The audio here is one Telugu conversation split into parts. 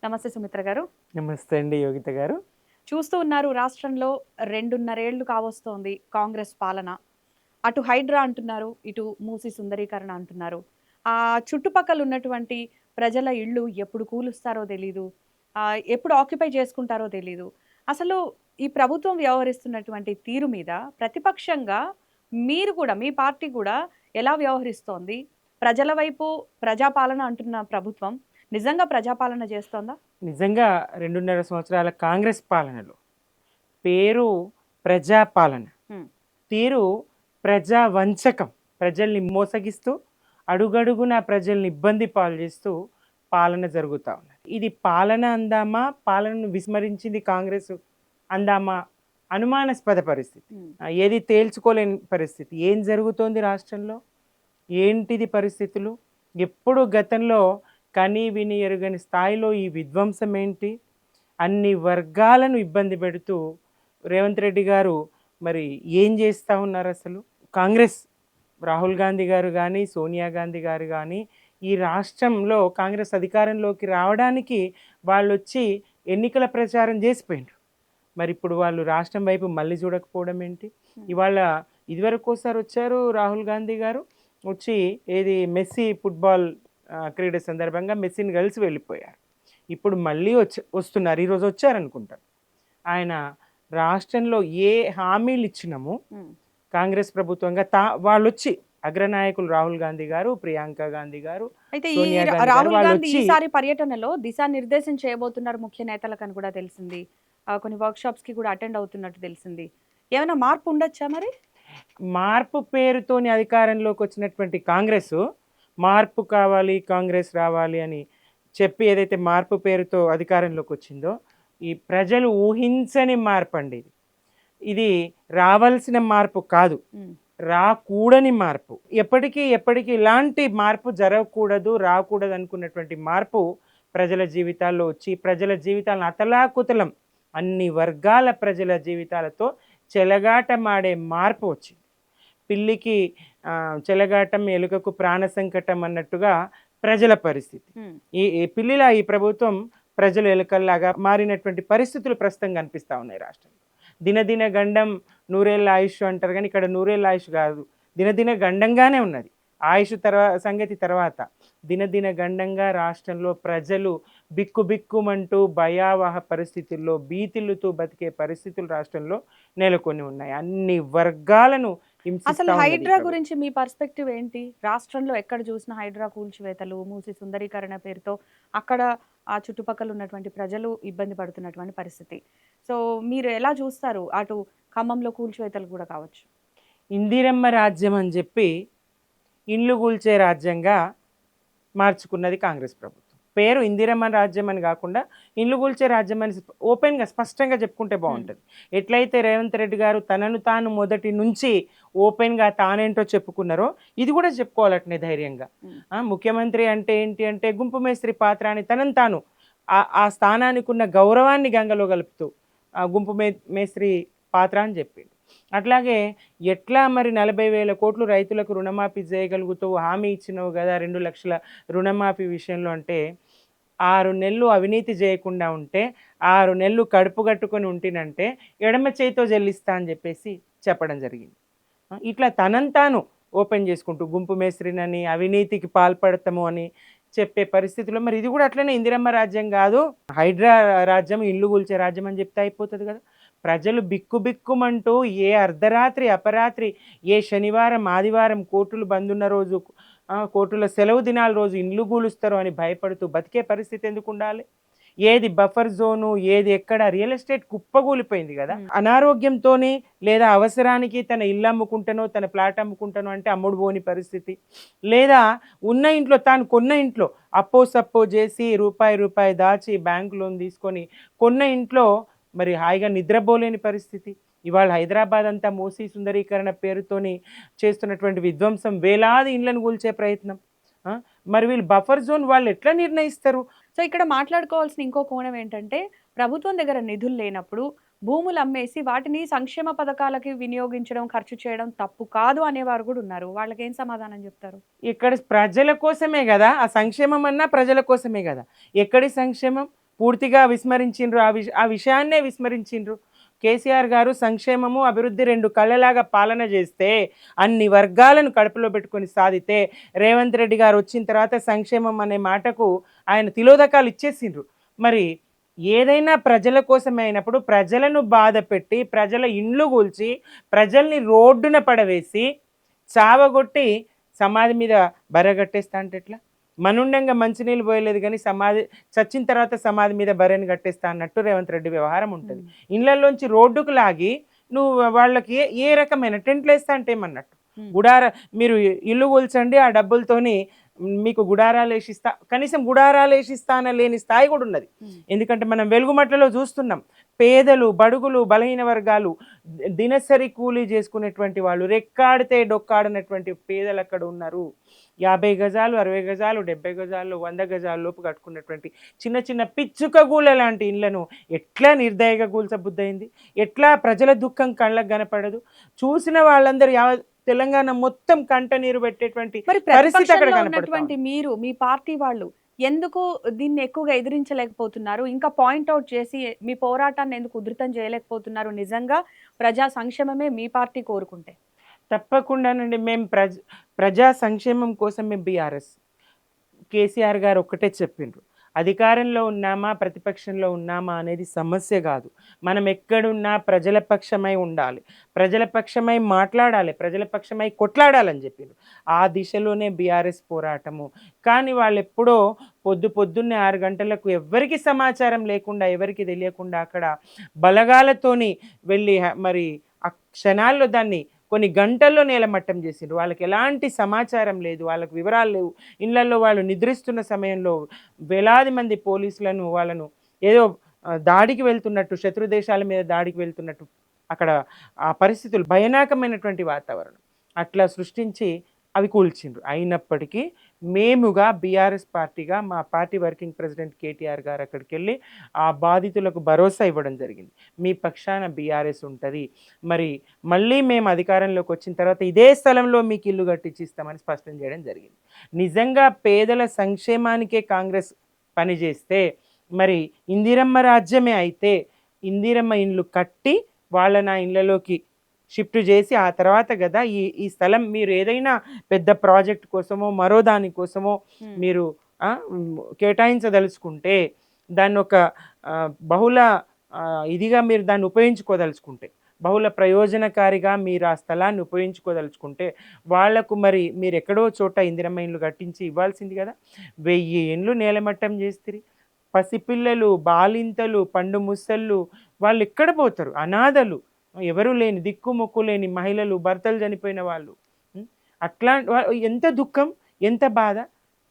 నమస్తే సుమిత్ర గారు. నమస్తే అండి యోగిత గారు. చూస్తూ ఉన్నారు రాష్ట్రంలో 2.5 ఏళ్లు కావస్తోంది కాంగ్రెస్ పాలన. అటు హైడ్రా అంటున్నారు, ఇటు మూసీ సుందరీకరణ అంటున్నారు. చుట్టుపక్కల ఉన్నటువంటి ప్రజల ఇళ్ళు ఎప్పుడు కూలుస్తారో తెలీదు. ఎప్పుడు ఆక్యుపై చేసుకుంటారో తెలీదు. అసలు ఈ ప్రభుత్వం వ్యవహరిస్తున్నటువంటి తీరు మీద ప్రతిపక్షంగా మీరు కూడా, మీ పార్టీ కూడా ఎలా వ్యవహరిస్తోంది? ప్రజల వైపు ప్రజాపాలన అంటున్న ప్రభుత్వం నిజంగా ప్రజాపాలన చేస్తోందా? నిజంగా 2.5 సంవత్సరాల కాంగ్రెస్ పాలనలో పేరు ప్రజాపాలన, హ్మ్. తీరు ప్రజా వంచకం. ప్రజల్ని మోసగిస్తూ అడుగడుగునా ప్రజల్ని ఇబ్బంది పాలు చేస్తూ పాలన జరుగుతూ ఉన్నది. ఇది పాలన అందామా, పాలనను విస్మరించింది కాంగ్రెస్ అందామా అనుమానాస్పద పరిస్థితి. హ్మ్. ఏది తేల్చుకోలేని పరిస్థితి. ఏం జరుగుతోంది రాష్ట్రంలో, ఏంటిది పరిస్థితులు? ఎప్పుడు గతంలో కని విని ఎరుగని స్థాయిలో ఈ విధ్వంసం ఏంటి? అన్ని వర్గాలను ఇబ్బంది పెడుతూ రేవంత్ రెడ్డి గారు మరి ఏం చేస్తూ ఉన్నారు అసలు? కాంగ్రెస్ రాహుల్ గాంధీ గారు కానీ, సోనియా గాంధీ గారు కానీ ఈ రాష్ట్రంలో కాంగ్రెస్ అధికారంలోకి రావడానికి వాళ్ళొచ్చి ఎన్నికల ప్రచారం చేసిపోయిండ్రు. మరి ఇప్పుడు వాళ్ళు రాష్ట్రం వైపు మళ్ళీ చూడకపోవడం ఏంటి? ఇవాళ ఇదివరకోసారి వచ్చారు రాహుల్ గాంధీ గారు, వచ్చి ఏది మెస్సీ ఫుట్బాల్ క్రీడ సందర్భంగా మెస్సీని కలిసి వెళ్ళిపోయారు. ఇప్పుడు మళ్ళీ వస్తున్నారు. ఈరోజు వచ్చారనుకుంటారు. ఆయన రాష్ట్రంలో ఏ హామీలు ఇచ్చినామో కాంగ్రెస్ ప్రభుత్వంగా వాళ్ళు వచ్చి అగ్రనాయకులు రాహుల్ గాంధీ గారు, ప్రియాంక గాంధీ గారు, అయితే ఈ సోనియా గాంధీ గారు రాహుల్ వాళ్ళు గాంధీ వచ్చి ఈసారి పర్యటనలో దిశానిర్దేశం చేయబోతున్నారు ముఖ్య నేతలకని కూడా తెలిసింది. కొన్ని వర్క్షాప్స్ కి కూడా అటెండ్ అవుతున్నట్టు తెలిసింది. ఏమైనా మార్పు ఉండొచ్చా మరి? మార్పు పేరుతోని అధికారంలోకి వచ్చినటువంటి కాంగ్రెస్ మార్పు కావాలి, కాంగ్రెస్ రావాలి అని చెప్పి ఏదైతే మార్పు పేరుతో అధికారంలోకి వచ్చిందో, ఈ ప్రజలు ఊహించని మార్పు అండి ఇది. ఇది రావాల్సిన మార్పు కాదు, రాకూడని మార్పు. ఎప్పటికీ ఇలాంటి మార్పు జరగకూడదు, రాకూడదు అనుకున్నటువంటి మార్పు ప్రజల జీవితాల్లో వచ్చి ప్రజల జీవితాలను అతలాకుతలం, అన్ని వర్గాల ప్రజల జీవితాలతో చెలగాటమాడే మార్పు వచ్చింది. పిల్లికి చెలగాటం, ఎలుకకు ప్రాణ సంకటం అన్నట్టుగా ప్రజల పరిస్థితి. ఈ పిల్లిలా ఈ ప్రభుత్వం ప్రజలు ఎలుకల్లాగా మారినటువంటి పరిస్థితులు ప్రస్తుతం కనిపిస్తూ ఉన్నాయి రాష్ట్రంలో. దినదిన గండం నూరేళ్ళ ఆయుష్ అంటారు, కానీ ఇక్కడ నూరేళ్ళ ఆయుష్ కాదు, దినదిన గండంగానే ఉన్నది. ఆయుష్ సంగతి తర్వాత దినదిన గండంగా రాష్ట్రంలో ప్రజలు బిక్కుబిక్కుమంటూ భయావహ పరిస్థితుల్లో భీతిల్లుతూ బతికే పరిస్థితులు రాష్ట్రంలో నెలకొని ఉన్నాయి. అన్ని వర్గాలను అసలు హైడ్రా గురించి మీ పర్స్పెక్టివ్ ఏంటి? రాష్ట్రంలో ఎక్కడ చూసినా హైడ్రా కూల్చివేతలు, మూసి సుందరీకరణ పేరుతో అక్కడ ఆ చుట్టుపక్కల ఉన్నటువంటి ప్రజలు ఇబ్బంది పడుతున్నటువంటి పరిస్థితి. సో మీరు ఎలా చూస్తారు? అటు ఖమ్మంలో కూల్చివేతలు కూడా కావచ్చు. ఇందిరమ్మ రాజ్యం అని చెప్పి ఇండ్లు కూల్చే రాజ్యంగా మార్చుకున్నది కాంగ్రెస్ ప్రభుత్వం. పేరు ఇందిరమ్మ రాజ్యం అని కాకుండా ఇండ్లు కూల్చే రాజ్యం అని ఓపెన్గా స్పష్టంగా చెప్పుకుంటే బాగుంటుంది. ఎట్లయితే రేవంత్ రెడ్డి గారు తనను తాను మొదటి నుంచి ఓపెన్గా తానేంటో చెప్పుకున్నారో ఇది కూడా చెప్పుకోవాలటనే ధైర్యంగా. ముఖ్యమంత్రి అంటే ఏంటి అంటే గుంపు మేస్త్రి పాత్ర అని తనను తాను ఆ స్థానానికి ఉన్న గౌరవాన్ని గంగలో కలుపుతూ గుంపు మేస్త్రి పాత్ర అని చెప్పిండు. అట్లాగే ఎట్లా మరి 40,000 కోట్లు రైతులకు రుణమాఫీ చేయగలుగుతావు, హామీ ఇచ్చినావు కదా 2 లక్షల రుణమాఫీ విషయంలో అంటే, 6 నెలలు అవినీతి చేయకుండా ఉంటే 6 నెలలు కడుపు కట్టుకొని ఉంటినంటే ఎడమ చేతితో చెల్లిస్తా అని చెప్పేసి చెప్పడం జరిగింది. ఇట్లా తనంతాను ఓపెన్ చేసుకుంటూ గుంపు మేస్త్రినని అవినీతికి పాల్పడతాము అని చెప్పే పరిస్థితిలో మరి ఇది కూడా అట్లనే ఇందిరమ్మ రాజ్యం కాదు, హైడ్రా రాజ్యం, ఇల్లు కూల్చే రాజ్యం అని చెప్తే అయిపోతుంది కదా. ప్రజలు బిక్కుబిక్కుమంటూ ఏ అర్ధరాత్రి అపరాత్రి, ఏ శనివారం ఆదివారం కోర్టులు బంద్ ఉన్న రోజు, కోర్టుల సెలవు దినాల రోజు ఇండ్లు కూలుస్తారు అని భయపడుతూ బతికే పరిస్థితి ఎందుకు ఉండాలి? ఏది బఫర్ జోను, ఏది ఎక్కడ, రియల్ ఎస్టేట్ కుప్పగూలిపోయింది కదా. అనారోగ్యంతో లేదా అవసరానికి తన ఇల్లు అమ్ముకుంటానో తన ప్లాట్ అమ్ముకుంటానో అంటే అమ్ముడు పోని పరిస్థితి, లేదా ఉన్న ఇంట్లో తాను కొన్న ఇంట్లో అప్పో సప్పో చేసి రూపాయి దాచి బ్యాంక్ లోన్ తీసుకొని కొన్న ఇంట్లో మరి హాయిగా నిద్రపోలేని పరిస్థితి. ఇవాళ హైదరాబాద్ అంతా మూసీ సుందరీకరణ పేరుతోని చేస్తున్నటువంటి విధ్వంసం, వేలాది ఇండ్లను కూల్చే ప్రయత్నం. మరి వీళ్ళు బఫర్ జోన్ వాళ్ళు ఎట్లా నిర్ణయిస్తారు? సో ఇక్కడ మాట్లాడుకోవాల్సిన ఇంకో కోణం ఏంటంటే, ప్రభుత్వం దగ్గర నిధులు లేనప్పుడు భూములు అమ్మేసి వాటిని సంక్షేమ పథకాలకి వినియోగించడం, ఖర్చు చేయడం తప్పు కాదు అనేవారు కూడా ఉన్నారు. వాళ్ళకేం సమాధానం చెప్తారు? ఇక్కడ ప్రజల కోసమే కదా, ఆ సంక్షేమం అన్నా ప్రజల కోసమే కదా. ఎక్కడి సంక్షేమం? పూర్తిగా విస్మరించిండ్రు, ఆ విషయాన్నే విస్మరించిండ్రు. కేసీఆర్ గారు సంక్షేమము అభివృద్ధి రెండు కళ్ళలాగా పాలన చేస్తే, అన్ని వర్గాలను కడుపులో పెట్టుకొని సాధితే, రేవంత్ రెడ్డి గారు వచ్చిన తర్వాత సంక్షేమం అనే మాటకు ఆయన తిలోదకాలు ఇచ్చేసిండ్రు. మరి ఏదైనా ప్రజల కోసమే అయినప్పుడు ప్రజలను బాధ పెట్టి, ప్రజల ఇండ్లు కూల్చి, ప్రజల్ని రోడ్డున పడవేసి, చావగొట్టి సమాధి మీద బర్రెగట్టేస్తా అంటే ఎట్లా? మనుండంగా మంచినీళ్ళు పోయలేదు కానీ సమాధి చచ్చిన తర్వాత సమాధి మీద బర్రెని కట్టేస్తా అన్నట్టు రేవంత్ రెడ్డి వ్యవహారం ఉంటుంది. ఇళ్లలోంచి రోడ్డుకు లాగి నువ్వు వాళ్ళకి ఏ రకమైన టెంట్లు వేస్తా అంటే ఏమన్నట్టు? గుడార మీరు ఇల్లు కూల్చండి, ఆ డబ్బులతోని మీకు గుడారాలు వేసిస్తా, కనీసం గుడారాలు వేసిస్తాన లేని స్థాయి కూడా ఉన్నది. ఎందుకంటే మనం వెలుగుమట్లలో చూస్తున్నాం, పేదలు, బడుగులు, బలహీన వర్గాలు, దినసరి కూలీ చేసుకునేటువంటి వాళ్ళు, రెక్కాడితే డొక్కాడినటువంటి పేదలు అక్కడ ఉన్నారు. 50 గజాలు, 60 గజాలు, 70 గజాలు, 100 గజాల లోపు కట్టుకున్నటువంటి చిన్న చిన్న పిచ్చుక గూళ్ళ లాంటి ఇళ్లను ఎట్లా నిర్దయగా కూల్చబుద్దయింది? ఎట్లా ప్రజల దుఃఖం కళ్ళకు కనపడదు? చూసిన వాళ్ళందరూ తెలంగాణ మొత్తం కంట నీరు పెట్టేటువంటి పరిస్థితి అక్కడ కనపడుతుంది. మీరు మీ పార్టీ వాళ్ళు ఎందుకు దీన్ని ఎక్కువగా ఎదిరించలేకపోతున్నారు? ఇంకా పాయింట్అవుట్ చేసి మీ పోరాటాన్ని ఎందుకు ఉధృతం చేయలేకపోతున్నారు? నిజంగా ప్రజా సంక్షేమమే మీ పార్టీ కోరుకుంటే. తప్పకుండానండి. మేము ప్రజా సంక్షేమం కోసం మేము బీఆర్ఎస్. కేసీఆర్ గారు ఒక్కటే చెప్పిండ్రు, అధికారంలో ఉన్నామా ప్రతిపక్షంలో ఉన్నామా అనేది సమస్య కాదు, మనం ఎక్కడున్నా ప్రజల పక్షమై ఉండాలి, ప్రజల పక్షమై మాట్లాడాలి, ప్రజల పక్షమై కొట్లాడాలని చెప్పిండ్రు. ఆ దిశలోనే బీఆర్ఎస్ పోరాటము. కానీ వాళ్ళు ఎప్పుడో పొద్దున్నే 6 గంటలకు ఎవరికి సమాచారం లేకుండా, ఎవరికి తెలియకుండా అక్కడ బలగాలతోని వెళ్ళి మరి ఆ క్షణాల్లో దాన్ని కొన్ని గంటల్లో నేలమట్టం చేసిండ్రు. వాళ్ళకి ఎలాంటి సమాచారం లేదు, వాళ్ళకి వివరాలు లేవు. ఇళ్లలో వాళ్ళు నిద్రిస్తున్న సమయంలో వేలాది మంది పోలీసులను వాళ్ళను ఏదో దాడికి వెళ్తున్నట్టు, శత్రు దేశాల మీద దాడికి వెళ్తున్నట్టు అక్కడ ఆ పరిస్థితులు, భయానకమైనటువంటి వాతావరణం అట్లా సృష్టించి అవి కూల్చిండ్రు. అయినప్పటికీ మేముగా బీఆర్ఎస్ పార్టీగా మా పార్టీ వర్కింగ్ ప్రెసిడెంట్ కేటీఆర్ గారు అక్కడికి వెళ్ళి ఆ బాధితులకు భరోసా ఇవ్వడం జరిగింది. మీ పక్షాన బీఆర్ఎస్ ఉంటుంది, మరి మళ్ళీ మేము అధికారంలోకి వచ్చిన తర్వాత ఇదే స్థలంలో మీకు ఇల్లు కట్టించిస్తామని స్పష్టం చేయడం జరిగింది. నిజంగా పేదల సంక్షేమానికే కాంగ్రెస్ పనిచేస్తే, మరి ఇందిరమ్మ రాజ్యమే అయితే ఇందిరమ్మ ఇండ్లు కట్టి వాళ్ళ ఇళ్ళలోకి షిఫ్ట్ చేసి ఆ తర్వాత కదా ఈ స్థలం మీరు ఏదైనా పెద్ద ప్రాజెక్ట్ కోసమో మరో దానికోసమో మీరు కేటాయించదలుచుకుంటే, దాన్ని ఒక బహుళ ఇదిగా మీరు దాన్ని ఉపయోగించుకోదలుచుకుంటే, బహుళ ప్రయోజనకారిగా మీరు ఆ స్థలాన్ని ఉపయోగించుకోదలుచుకుంటే, వాళ్లకు మరి మీరు ఎక్కడో చోట ఇందిరమ్మ ఇండ్లు కట్టించి ఇవ్వాల్సింది కదా. 1000 ఇండ్లు నేలమట్టం చేస్తారు. పసిపిల్లలు, బాలింతలు, పండు ముసళ్ళు వాళ్ళు ఎక్కడ పోతారు? అనాథలు, ఎవరు లేని, దిక్కుమొక్కు లేని మహిళలు, భర్తలు చనిపోయిన వాళ్ళు. అట్లాంటి ఎంత దుఃఖం, ఎంత బాధ.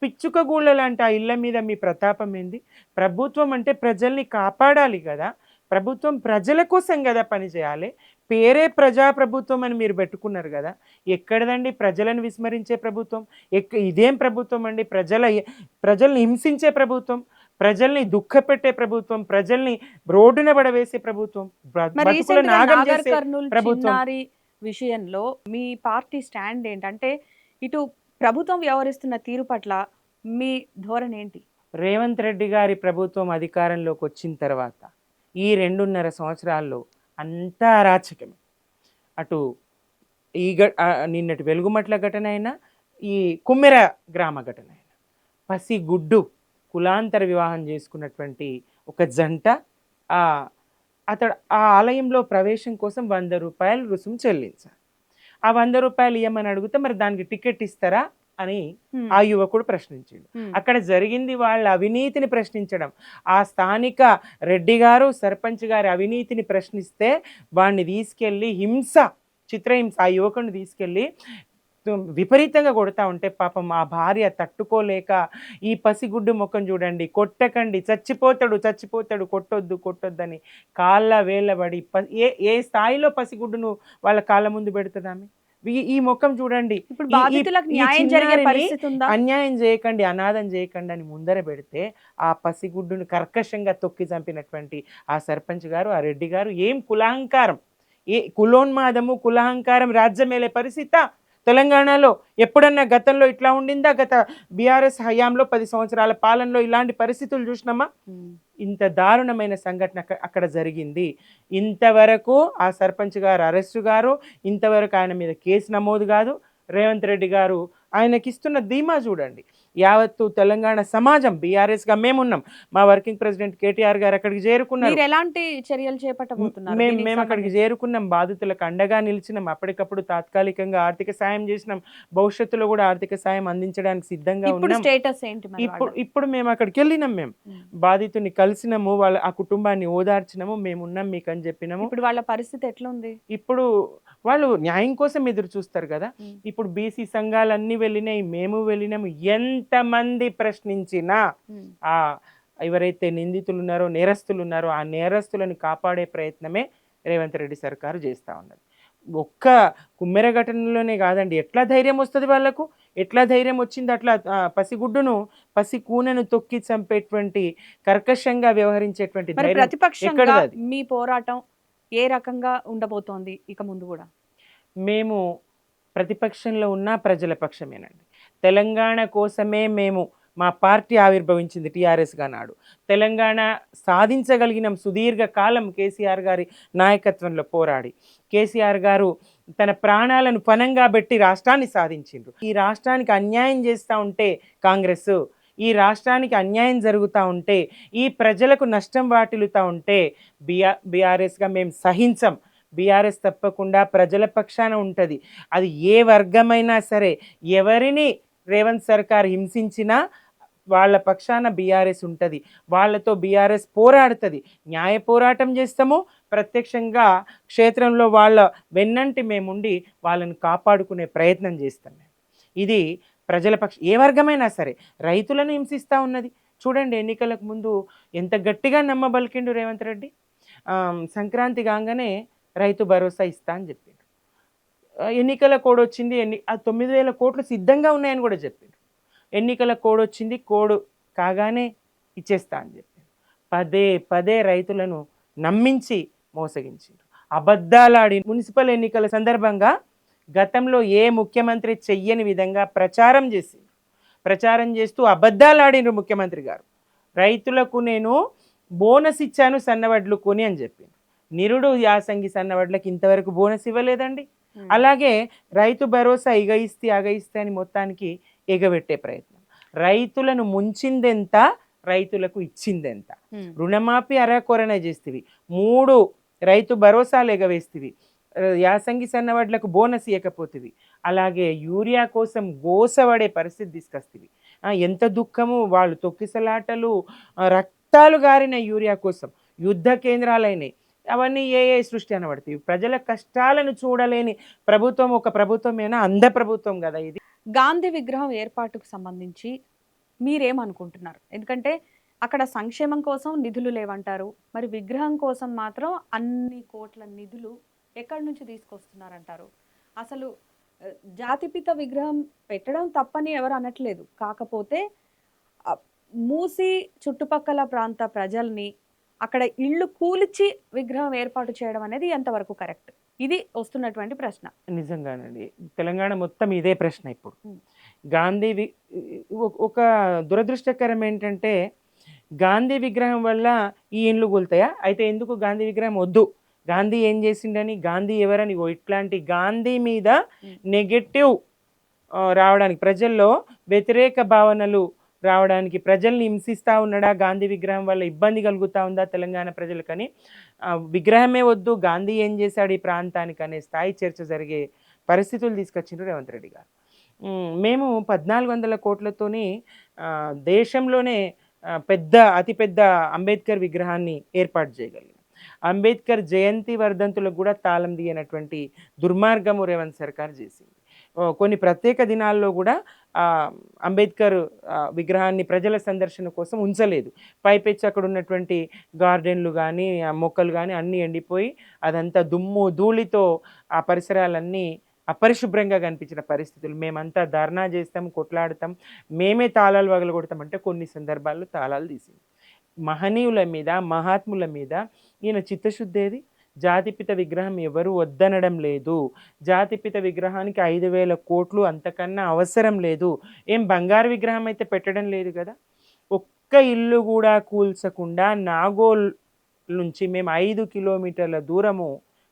పిచ్చుక గూళ్ళ లాంటి ఆ ఇళ్ళ మీద మీ ప్రతాపం ఏంది? ప్రభుత్వం అంటే ప్రజల్ని కాపాడాలి కదా, ప్రభుత్వం ప్రజల కోసం కదా పనిచేయాలి. పేరే ప్రజాప్రభుత్వం అని మీరు పెట్టుకున్నారు కదా, ఎక్కడదండి ప్రజలను విస్మరించే ప్రభుత్వం? ఇదేం ప్రభుత్వం అండి? ప్రజల్ని హింసించే ప్రభుత్వం, ప్రజల్ని దుఃఖపెట్టే ప్రభుత్వం, ప్రజల్ని రోడ్డున పడవేసే ప్రభుత్వం, ప్రభుత్వం. విషయంలో మీ పార్టీ స్టాండ్ ఏంటంటే, ఇటు ప్రభుత్వం వ్యవహరిస్తున్న తీరు పట్ల మీ ధోరణి ఏంటి? రేవంత్ రెడ్డి గారి ప్రభుత్వం అధికారంలోకి వచ్చిన తర్వాత ఈ 2.5 సంవత్సరాల్లో అంతా అరాచకమే. అటు ఈ నిన్నటి వెలుగుమట్ల ఘటన అయినా, ఈ కుమ్మెర గ్రామ ఘటన అయినా, పసిగుడ్డు కులాంతర వివాహం చేసుకున్నటువంటి ఒక జంట అతడు ఆ ఆలయంలో ప్రవేశం కోసం 100 రూపాయలు రుసుము చెల్లించాలి. ఆ 100 రూపాయలు ఇవ్వమని అడిగితే మరి దానికి టికెట్ ఇస్తారా అని ఆ యువకుడు ప్రశ్నించాడు. అక్కడ జరిగింది వాళ్ళ అవినీతిని ప్రశ్నించడం. ఆ స్థానిక రెడ్డి గారు, సర్పంచ్ గారి అవినీతిని ప్రశ్నిస్తే వాడిని తీసుకెళ్ళి చిత్రహింస ఆ యువకుడిని తీసుకెళ్ళి విపరీతంగా కొడతా ఉంటే పాపం ఆ భార్య తట్టుకోలేక, ఈ పసిగుడ్డు ముఖం చూడండి, కొట్టకండి, చచ్చిపోతాడు, కొట్టొద్దని కాళ్ళ వేళ్ళబడి ఏ స్థాయిలో పసిగుడ్డును వాళ్ళ కాళ్ళ ముందు పెడుతుందామె? ఈ ముఖం చూడండి, అన్యాయం చేయకండి, అనాథం చేయకండి అని ముందర పెడితే ఆ పసిగుడ్డును కర్కశంగా తొక్కి చంపినటువంటి ఆ సర్పంచ్ గారు, ఆ రెడ్డి గారు, ఏం కులహంకారం, ఏ కులోన్మాదము, కులహంకారం రాజ్యమేలే పరిస్థితి తెలంగాణలో ఎప్పుడన్నా గతంలో ఇట్లా ఉండిందా? గత బీఆర్ఎస్ హయాంలో 10 సంవత్సరాల పాలనలో ఇలాంటి పరిస్థితులు చూసినామా? ఇంత దారుణమైన సంఘటన అక్కడ జరిగింది. ఇంతవరకు ఆ సర్పంచ్ గారు అరెస్టు గారు, ఇంతవరకు ఆయన మీద కేసు నమోదు కాదు. రేవంత్ రెడ్డి గారు ఆయనకిస్తున్న ధీమా చూడండి. యావత్తు తెలంగాణ సమాజం బీఆర్ఎస్గా మేమున్నాం. మా వర్కింగ్ ప్రెసిడెంట్ కేటీఆర్ గారు అక్కడికి చేరుకున్నారు. మీరు ఎలాంటి చర్యలు చేపట్టబోతున్నారు మేము దీనికి మేము అక్కడికి సంబంధించి? చేరుకున్నాం, బాధితులకు అండగా నిలిచినాం, అప్పటికప్పుడు తాత్కాలికంగా ఆర్థిక సాయం చేసినాం, భవిష్యత్తులో కూడా ఆర్థిక సాయం అందించడానికి సిద్ధంగా ఇప్పుడు ఉన్నాం. స్టేటస్ ఏంటి మరి ఇప్పుడు మేము అక్కడికి వెళ్ళినాం, మేము బాధితుని కలిసినాము, వాళ్ళ ఆ కుటుంబాన్ని ఓదార్చినాము, మేము ఉన్నాం మీకు అని చెప్పినాము. ఇప్పుడు వాళ్ళ పరిస్థితి ఎట్లుంది? ఇప్పుడు వాళ్ళు న్యాయం కోసం ఎదురు చూస్తారు కదా. ఇప్పుడు బీసీ సంఘాలన్నీ వెళ్ళినాయి, మేము వెళ్ళినాము. ఎంతమంది ప్రశ్నించినా ఆ ఎవరైతే నిందితులు ఉన్నారో, నేరస్తులు ఉన్నారో, ఆ నేరస్తులను కాపాడే ప్రయత్నమే రేవంత్ రెడ్డి సర్కారు చేస్తూ ఉన్నది. ఒక్క కుమ్మెర ఘటనలోనే కాదండి, ఎట్లా ధైర్యం వస్తుంది వాళ్ళకు? ఎట్లా ధైర్యం వచ్చింది? అట్లా పసిగుడ్డును, పసి కూనను తొక్కి చంపేటువంటి, కర్కశంగా వ్యవహరించేటువంటి మరి ధైర్యం ప్రతిపక్షంగా ఎక్కడది? మీ పోరాటం ఏ రకంగా ఉండబోతోంది ఇక ముందు కూడా? మేము ప్రతిపక్షంలో ఉన్న ప్రజల పక్షమేనండి. తెలంగాణ కోసమే మేము, మా పార్టీ ఆవిర్భవించింది టీఆర్ఎస్గా నాడు. తెలంగాణ సాధించగలిగిన సుదీర్ఘ కాలం కేసీఆర్ గారి నాయకత్వంలో పోరాడి, కేసీఆర్ గారు తన ప్రాణాలను పణంగా పెట్టి రాష్ట్రాన్ని సాధించిండ్రు. ఈ రాష్ట్రానికి అన్యాయం చేస్తూ ఉంటే కాంగ్రెస్, ఈ రాష్ట్రానికి అన్యాయం జరుగుతూ ఉంటే, ఈ ప్రజలకు నష్టం వాటిల్లుతూ ఉంటే బీఆర్ఎస్గా మేము సహించం. బీఆర్ఎస్ తప్పకుండా ప్రజల పక్షాన ఉంటుంది. అది ఏ వర్గమైనా సరే, ఎవరిని రేవంత్ సర్కార్ హింసించినా వాళ్ళ పక్షాన బీఆర్ఎస్ ఉంటుంది. వాళ్ళతో బీఆర్ఎస్ పోరాడుతుంది. న్యాయ పోరాటం చేస్తాము, ప్రత్యక్షంగా క్షేత్రంలో వాళ్ళ వెన్నంటి మేముండి వాళ్ళని కాపాడుకునే ప్రయత్నం చేస్తాం. ఇది ప్రజల ఏ వర్గమైనా సరే. రైతులను హింసిస్తూ ఉన్నది చూడండి. ఎన్నికలకు ముందు ఎంత గట్టిగా నమ్మబలికిండు రేవంత్ రెడ్డి. సంక్రాంతి కాగానే రైతు భరోసా ఇస్తా అని చెప్పిండు. ఎన్నికల కోడ్ వచ్చింది, ఆ 9,000 కోట్లు సిద్ధంగా ఉన్నాయని కూడా చెప్పిండు. ఎన్నికల కోడ్ వచ్చింది, కోడ్ కాగానే ఇచ్చేస్తా అని చెప్పిండు. పదే పదే రైతులను నమ్మించి మోసగించిండు, అబద్ధాలాడి. మున్సిపల్ ఎన్నికల సందర్భంగా గతంలో ఏ ముఖ్యమంత్రి చెయ్యని విధంగా ప్రచారం చేస్తూ అబద్ధాలాడినరు ముఖ్యమంత్రి గారు. రైతులకు నేను బోనస్ ఇచ్చాను సన్నవడ్లు కొని అని చెప్పిండు. నిరుడు యాసంగి సన్నవడ్లకు ఇంతవరకు బోనస్ ఇవ్వలేదండి. అలాగే రైతు భరోసా అగయిస్తే అని మొత్తానికి ఎగబెట్టే ప్రయత్నం. రైతులను ముంచిందెంత, రైతులకు ఇచ్చిందెంత? రుణమాఫీ అరాకొరనే చేస్తేవి, 3 రైతు భరోసాలు ఎగవేస్తేవి, యాసంగి సన్నవడ్లకు బోనస్ ఇవ్వకపోతేవి, అలాగే యూరియా కోసం గోసపడే పరిస్థితి తీసుకొస్తేవి. ఎంత దుఃఖము! వాళ్ళు తొక్కిసలాటలు, రక్తాలు గారిన యూరియా కోసం యుద్ధ కేంద్రాలైనవి. అవన్నీ ఏ సృష్టి అనబడతాయి. ప్రజల కష్టాలను చూడలేని ప్రభుత్వం ఒక ప్రభుత్వమేనా? అంధ ప్రభుత్వం కదా ఇది. గాంధీ విగ్రహం ఏర్పాటుకు సంబంధించి మీరేమనుకుంటున్నారు? ఎందుకంటే అక్కడ సంక్షేమం కోసం నిధులు లేవంటారు, మరి విగ్రహం కోసం మాత్రం అన్ని కోట్ల నిధులు ఎక్కడి నుంచి తీసుకొస్తున్నారంటారు? అసలు జాతిపిత విగ్రహం పెట్టడం తప్పని ఎవరు అనట్లేదు, కాకపోతే మూసి చుట్టుపక్కల ప్రాంత ప్రజల్ని అక్కడ ఇళ్ళు కూల్చి విగ్రహం ఏర్పాటు చేయడం అనేది ఎంతవరకు కరెక్ట్? ఇది వస్తున్నటువంటి ప్రశ్న. నిజంగానండి, తెలంగాణ మొత్తం ఇదే ప్రశ్న ఇప్పుడు. గాంధీ ఒక దురదృష్టకరం ఏంటంటే, గాంధీ విగ్రహం వల్ల ఈ ఇండ్లు కూలుతాయా? అయితే ఎందుకు గాంధీ విగ్రహం వద్దు, గాంధీ ఏం చేసిండని, గాంధీ ఎవరని, ఇట్లాంటి గాంధీ మీద నెగటివ్ రావడానికి, ప్రజల్లో వ్యతిరేక భావనలు రావడానికి, ప్రజల్ని హింసిస్తూ ఉన్నాడా, గాంధీ విగ్రహం వల్ల ఇబ్బంది కలుగుతూ ఉందా తెలంగాణ ప్రజలకని, విగ్రహమే వద్దు, గాంధీ ఏం చేశాడు ఈ ప్రాంతానికి అనే స్థాయి చర్చ జరిగే పరిస్థితులు తీసుకొచ్చిండ్రు రేవంత్ రెడ్డి గారు. మేము 1,400 కోట్లతోని దేశంలోనే అతిపెద్ద అంబేద్కర్ విగ్రహాన్ని ఏర్పాటు చేయగలిగాం. అంబేద్కర్ జయంతి వర్ధంతులకు కూడా తాళం తీయనటువంటి దుర్మార్గము రేవంత్ సర్కార్ చేసింది. కొన్ని ప్రత్యేక దినాల్లో కూడా అంబేద్కర్ విగ్రహాన్ని ప్రజల సందర్శన కోసం ఉంచలేదు. పైపెచ్చి అక్కడ ఉన్నటువంటి గార్డెన్లు కానీ, మొక్కలు కానీ అన్నీ ఎండిపోయి అదంతా దుమ్ము ధూళితో ఆ పరిసరాలన్నీ అపరిశుభ్రంగా కనిపించిన పరిస్థితులు. మేమంతా ధర్నా చేస్తాం, కొట్లాడతాం, మేమే తాళాలు పగలగొడతాం అంటే కొన్ని సందర్భాల్లో తాళాలు తీసింది. మహనీయుల మీద, మహాత్ముల మీద ఈయన చిత్తశుద్ధి ఏది? జాతిపిత విగ్రహం ఎవరు వద్దనడం లేదు. జాతిపిత విగ్రహానికి 5,000 కోట్లు అంతకన్నా అవసరం లేదు. ఏం బంగారు విగ్రహం అయితే పెట్టడం లేదు కదా. ఒక్క ఇల్లు కూడా కూల్చకుండా నాగోల్ నుంచి మేము 5 కిలోమీటర్ల దూరము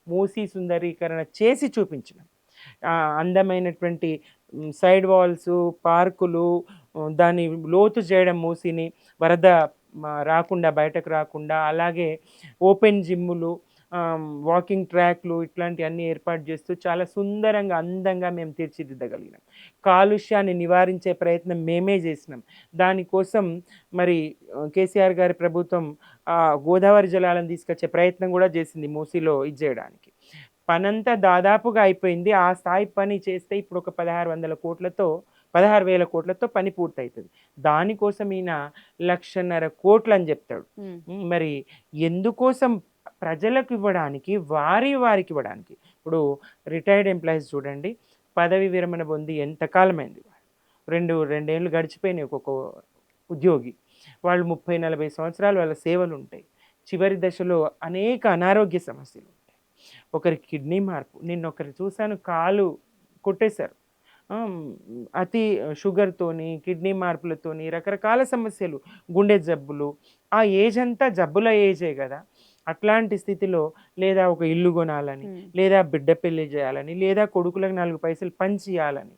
మూసీ సుందరీకరణ చేసి చూపించినాం. అందమైనటువంటి సైడ్ వాల్స్, పార్కులు, దాన్ని లోతు చేయడం మూసీని వరద రాకుండా బయటకు రాకుండా, అలాగే ఓపెన్ జిమ్ములు, వాకింగ్ ట్రాక్లు ఇట్లాంటివన్నీ ఏర్పాటు చేస్తూ చాలా సుందరంగా అందంగా మేము తీర్చిదిద్దగలిగినాం. కాలుష్యాన్ని నివారించే ప్రయత్నం మేమే చేసినాం. దానికోసం మరి కేసీఆర్ గారి ప్రభుత్వం గోదావరి జలాలను తీసుకొచ్చే ప్రయత్నం కూడా చేసింది మూసీలో ఇది చేయడానికి. పనంతా దాదాపుగా అయిపోయింది. ఆ స్థాయి పని చేస్తే ఇప్పుడు ఒక 16,000 కోట్లతో పని పూర్తవుతుంది. దానికోసం ఈయన 1,50,000 కోట్లు అని చెప్తాడు. మరి ఎందుకోసం? ప్రజలకు ఇవ్వడానికి, వారికి ఇవ్వడానికి. ఇప్పుడు రిటైర్డ్ ఎంప్లాయీస్ చూడండి, పదవి విరమణ పొంది ఎంతకాలమైంది, రెండేళ్ళు గడిచిపోయినాయి ఒక్కొక్క ఉద్యోగి. వాళ్ళు 30-40 సంవత్సరాలు వాళ్ళ సేవలు ఉంటాయి. చివరి దశలో అనేక అనారోగ్య సమస్యలు ఉంటాయి. ఒకరికి కిడ్నీ మార్పు, నిన్న ఒకరు చూశాను, కాలు కొట్టేశారు. అతి షుగర్తోని, కిడ్నీ మార్పులతోని, రకరకాల సమస్యలు, గుండె జబ్బులు. ఆ ఏజ్ అంతా జబ్బుల ఏజే కదా. అట్లాంటి స్థితిలో లేదా ఒక ఇల్లు కొనాలని, లేదా బిడ్డ పెళ్లి చేయాలని, లేదా కొడుకులకు 4 పైసలు పంచియాలని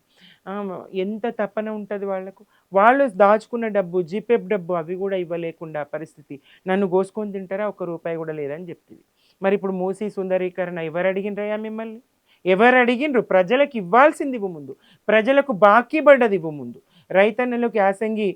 ఎంత తపన ఉంటుంది వాళ్ళకు. వాళ్ళు దాచుకున్న డబ్బు, జీపేప్ డబ్బు అవి కూడా ఇవ్వలేకుండా పరిస్థితి. నన్ను కోసుకొని తింటారా, ₹1 కూడా లేదని చెప్తుంది. మరి ఇప్పుడు మూసీ సుందరీకరణ ఎవరు అడిగినరయ్యా మిమ్మల్ని? ఎవరు అడిగినరు? ప్రజలకు ఇవ్వాల్సింది ఇవ్వు ముందు, ప్రజలకు బాకీ పడ్డది ఇవ్వు ముందు. రైతన్నలకు యాసంగి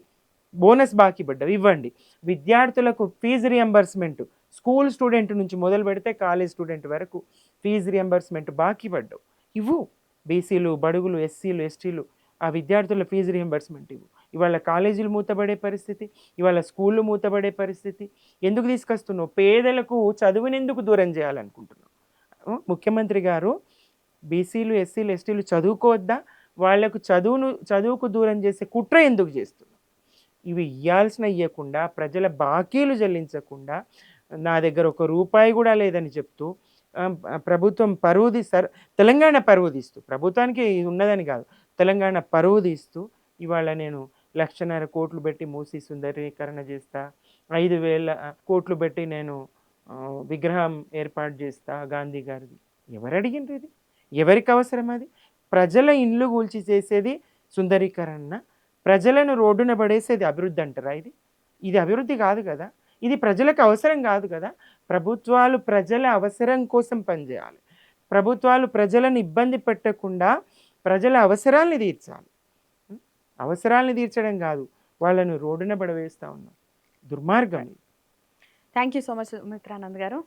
బోనస్ బాకీ పడ్డది ఇవ్వండి. విద్యార్థులకు ఫీజు రియంబర్స్మెంట్, స్కూల్ స్టూడెంట్ నుంచి మొదలు పెడితే కాలేజ్ స్టూడెంట్ వరకు ఫీజు రియంబర్స్మెంట్ బాకీ పడ్డావు, ఇవ్వు. బీసీలు, బడుగులు, ఎస్సీలు, ఎస్టీలు ఆ విద్యార్థుల ఫీజు రియంబర్స్మెంట్ ఇవ్వు. ఇవాళ కాలేజీలు మూతపడే పరిస్థితి, ఇవాళ స్కూళ్ళు మూతపడే పరిస్థితి. ఎందుకు తీసుకొస్తున్నావు? పేదలకు చదువునెందుకు దూరం చేయాలనుకుంటున్నావు? ముఖ్యమంత్రి గారు బీసీలు, ఎస్సీలు, ఎస్టీలు చదువుకోవద్దా? వాళ్లకు చదువుకు దూరం చేసే కుట్ర ఎందుకు చేస్తున్నావు? ఇవి ఇవ్వకుండా, ప్రజల బాకీలు చెల్లించకుండా, నా దగ్గర ₹1 కూడా లేదని చెప్తూ ప్రభుత్వం పరువు తెలంగాణ పరువు తీస్తూ, ప్రభుత్వానికి ఉన్నదని కాదు, తెలంగాణ పరువు తీస్తూ ఇవాళ నేను 1,50,000 కోట్లు పెట్టి మూసీ సుందరీకరణ చేస్తా, 5,000 కోట్లు పెట్టి నేను విగ్రహం ఏర్పాటు చేస్తా గాంధీ గారిది. ఎవరు అడిగిండ్రు ఇది? ఎవరికి అవసరం అది? ప్రజల ఇండ్లు కూల్చి చేసేది సుందరీకరణ, ప్రజలను రోడ్డున పడేసేది అభివృద్ధి అంటారా? ఇది అభివృద్ధి కాదు కదా. ఇది ప్రజలకు అవసరం కాదు కదా. ప్రభుత్వాలు ప్రజల అవసరం కోసం పనిచేయాలి. ప్రభుత్వాలు ప్రజలను ఇబ్బంది పెట్టకుండా ప్రజల అవసరాలను తీర్చాలి. అవసరాలను తీర్చడం కాదు, వాళ్ళను రోడ్డున పడవేస్తూ ఉన్నాం. దుర్మార్గం. Thank you so much Sumitranand గారు.